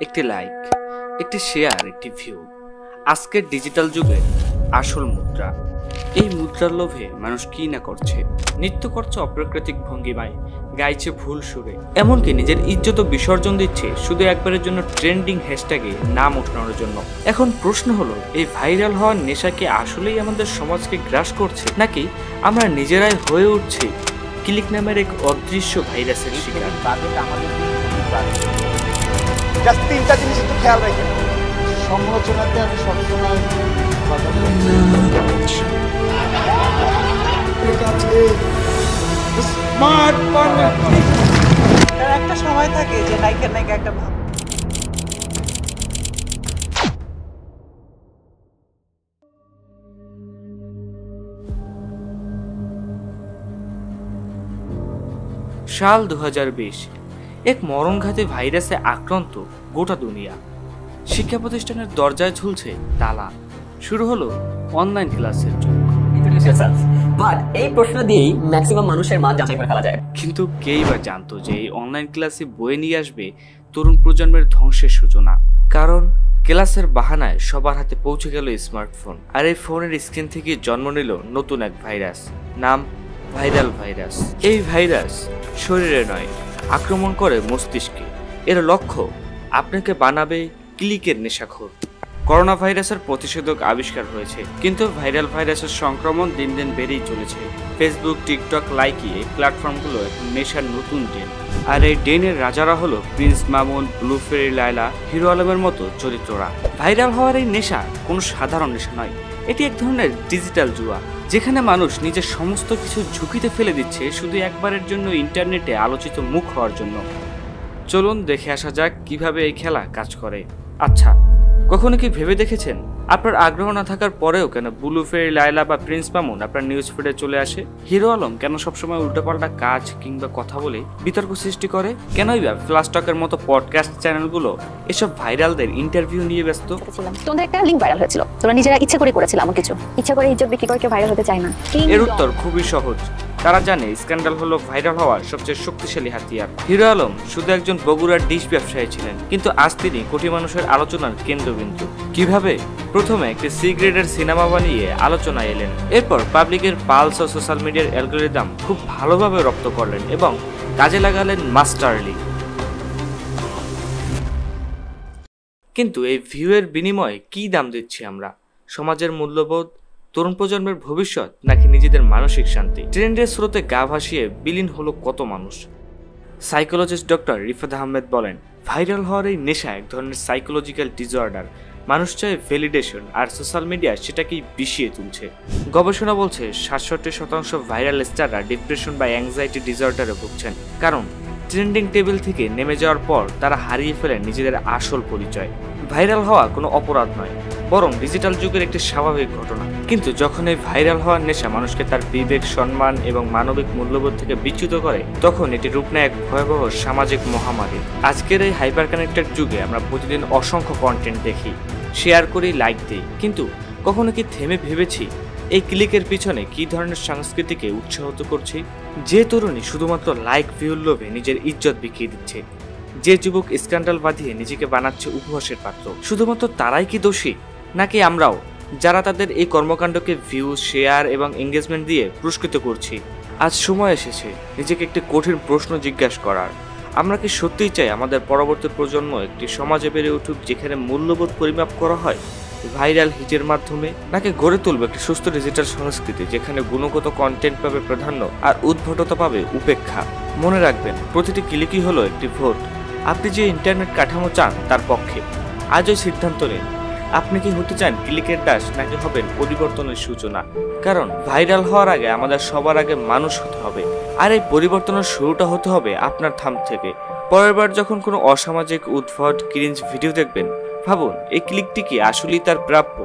একটি লাইক, একটি শেয়ার, একটি ভিউ আজকের ডিজিটাল যুগের আসল মুদ্রা। এই মুদ্রার লোভে মানুষ কি না করছে, নৃত্য করছে অপ্রাকৃতিক ভঙ্গিমায়, গাইছে ভুল সুরে, এমনকি নিজের ইজ্জত বিসর্জন দিচ্ছে শুধু একবারের জন্য ট্রেন্ডিং হ্যাশট্যাগে নাম ওঠানোর জন্য। এখন প্রশ্ন হলো, এই ভাইরাল হওয়ার নেশা কি আসলেই আমাদের সমাজকে গ্রাস করছে, নাকি আমরা নিজেরাই হয়ে উঠছি ক্লিক নামের এক অদৃশ্য ভাইরাসের শিকার? জাস্ট তিনটা জিনিস একটু খেয়াল রাখেন। সমালোচনাতে আমি সবসময় একটা সময় থাকে যে নায়িকা নায়িকা একটা ভাব। সাল 2020, এক মরণঘাতী ভাইরাসে আক্রান্ত গোটা দুনিয়া। শিক্ষা প্রতিষ্ঠানের দরজায় ঝুলছে তালা। শুরু হলো অনলাইন ক্লাসের যুগ। এই প্রশ্ন দিয়েই ম্যাক্সিমাম মানুষের মান যাচাই করে ফেলা যায়। কিন্তু কেই বা জানতো যে এই অনলাইন ক্লাসে বয়ে নিয়ে আসবে তরুণ প্রজন্মের ধ্বংসের সূচনা। কারণ ক্লাসের বাহানায় সবার হাতে পৌঁছে গেল স্মার্টফোন, আর এই ফোনের স্ক্রিন থেকে জন্ম নিল নতুন এক ভাইরাস, নাম ভাইরাল ভাইরাস। এই ভাইরাস শরীরে নয়, আক্রমণ করে মস্তিষ্কে। এর লক্ষ্য আপনাকে বানাবে ক্লিকের নেশাখোর। করোনা ভাইরাসের প্রতিষেধক আবিষ্কার হয়েছে, কিন্তু ভাইরাল ভাইরাসের সংক্রমণ দিন দিন বেড়েই চলেছে। ফেসবুক, টিকটক, লাইকি এই প্ল্যাটফর্মগুলো এখন নেশার নতুন ডেন। আর এই ডেনের রাজারা হলো প্রিন্স মামুন, ব্লুফেরি লায়লা, হিরো আলমের মতো চরিত্ররা। ভাইরাল হওয়ার এই নেশা কোনো সাধারণ নেশা নয়, এটি এক ধরনের ডিজিটাল জুয়া, যেখানে মানুষ নিজের সমস্ত কিছু ঝুঁকিতে ফেলে দিচ্ছে শুধু একবারের জন্য ইন্টারনেটে আলোচিত মুখ হওয়ার জন্য। চলুন দেখে আসা যাক কিভাবে এই খেলা কাজ করে। আচ্ছা, কখনো কি ভেবে দেখেছেন আপনার আগ্রহ না থাকার পরেও কেন ব্লুফেরি লায়লা বা প্রিন্স মামুন আপনার নিউজ ফিডে চলে আসে? হিরো আলম কেন সবসময় উল্টোপাল্টা কাজ কিংবা কথা বলে বিতর্ক সৃষ্টি করে? কেনই বা ফ্লাশ টকের মতো পডকাস্ট চ্যানেলগুলো এসব ভাইরালদের ইন্টারভিউ নিয়ে ব্যস্ত? তোমাদের একটা লিংক ভাইরাল হয়েছিল, তোমরা নিজেরা ইচ্ছা করে করেছিল, এমন কিছু ইচ্ছা করে ইজ্জত বিক্রি করে কেউ ভাইরাল হতে চায় না। এর উত্তর খুবই সহজ। তারা জানে স্ক্যান্ডাল হলো ভাইরাল হওয়ার সবচেয়ে শক্তিশালী হাতিয়ার। হিরো আলম শুধু একজন বগুড়ার ডিশ ব্যবসায়ী ছিলেন, কিন্তু আজ তিনি কোটি মানুষের আলোচনার কেন্দ্রবিন্দু। কিভাবে? প্রথমে একটি সি গ্রেডের সিনেমা বানিয়ে আলোচনায় এলেন, এরপর পাবলিকের পালস ও সোশ্যাল মিডিয়ার অ্যালগরিদম খুব ভালোভাবে রপ্ত করলেন এবং কাজে লাগালেন মাস্টারলি। কিন্তু এই ভিউয়ের বিনিময়ে কি দাম দিচ্ছি আমরা? সমাজের মূল্যবোধ, তরুণ প্রজন্মের ভবিষ্যৎ, নাকি নিজেদের মানসিক শান্তি? ট্রেন্ডের স্রোতে গা ভাসিয়ে বিলীন হলো কত মানুষ। সাইকোলজিস্ট ডক্টর রিফাত আহমেদ বলেন, ভাইরাল হওয়ার এই নেশা এক ধরনের সাইকোলজিক্যাল ডিসঅর্ডার। মানুষ চায় ভ্যালিডেশন, আর সোশ্যাল মিডিয়া সেটাকেই বিষিয়ে তুলছে। গবেষণা বলছে ৬৭% ভাইরাল স্টাররা ডিপ্রেশন বা অ্যাংজাইটি ডিসঅর্ডারে ভুগছেন, কারণ ট্রেন্ডিং টেবিল থেকে নেমে যাওয়ার পর তারা হারিয়ে ফেলেন নিজেদের আসল পরিচয়। ভাইরাল হওয়া কোনো অপরাধ নয়, বরং ডিজিটাল যুগের একটি স্বাভাবিক ঘটনা। কিন্তু যখন এই ভাইরাল হওয়ার নেশা মানুষকে তার বিবেক, সম্মান এবং মানবিক মূল্যবোধ থেকে বিচ্যুত করে, তখন এটি রূপ নেয় এক ভয়াবহ সামাজিক মহামারী। আজকের এই হাইপার কানেক্টেড যুগে আমরা প্রতিদিন অসংখ্য কন্টেন্ট দেখি, শেয়ার করি, লাইক দিই, কিন্তু কখনো কি থেমে ভেবেছি এই ক্লিকের পিছনে কি ধরনের সংস্কৃতিকে উৎসাহিত করছি? যে তরুণী শুধুমাত্র লাইক ভিউর লোভে নিজের ইজ্জত বিকিয়ে দিচ্ছে, যে যুবক স্ক্যান্ডাল বাঁধিয়ে নিজেকে বানাচ্ছে উপহাসের পাত্র, শুধুমাত্র তারাই কি দোষী, নাকি আমরাও, যারা তাদের এই কর্মকাণ্ডকে ভিউ, শেয়ার এবং এঙ্গেজমেন্ট দিয়ে পুরস্কৃত করছি? আজ সময় এসেছে নিজেকে একটি কঠিন প্রশ্ন জিজ্ঞাসা করার। আমরা কি সত্যিই চাই আমাদের পরবর্তী প্রজন্ম একটি সমাজে বেড়ে উঠুক যেখানে মূল্যবোধ পরিমাপ করা হয় ভাইরাল হিটের মাধ্যমে, নাকি গড়ে তুলবে একটি সুস্থ ডিজিটাল সংস্কৃতি যেখানে গুণগত কন্টেন্ট পাবে প্রাধান্য আর উদ্ভটতা পাবে উপেক্ষা? মনে রাখবেন, প্রতিটি ক্লিকই হলো একটি ভোট। আপনি যে ইন্টারনেট কাঠামো চান তার পক্ষে। আজই সিদ্ধান্ত নিন, আপনি কি হতে চান ক্লিকের দাস, নাকি হবেন পরিবর্তনের সূচনা? কারণ ভাইরাল হওয়ার আগে আমাদের সবার আগে মানুষ হতে হবে, আর এই পরিবর্তনের শুরুটা হতে হবে আপনার থাম থেকে। পরের বার যখন কোনো অসামাজিক, উদ্ভট, ক্রিঞ্জ ভিডিও দেখবেন, ভাবুন এই ক্লিকটি কি আসলেই তার প্রাপ্য?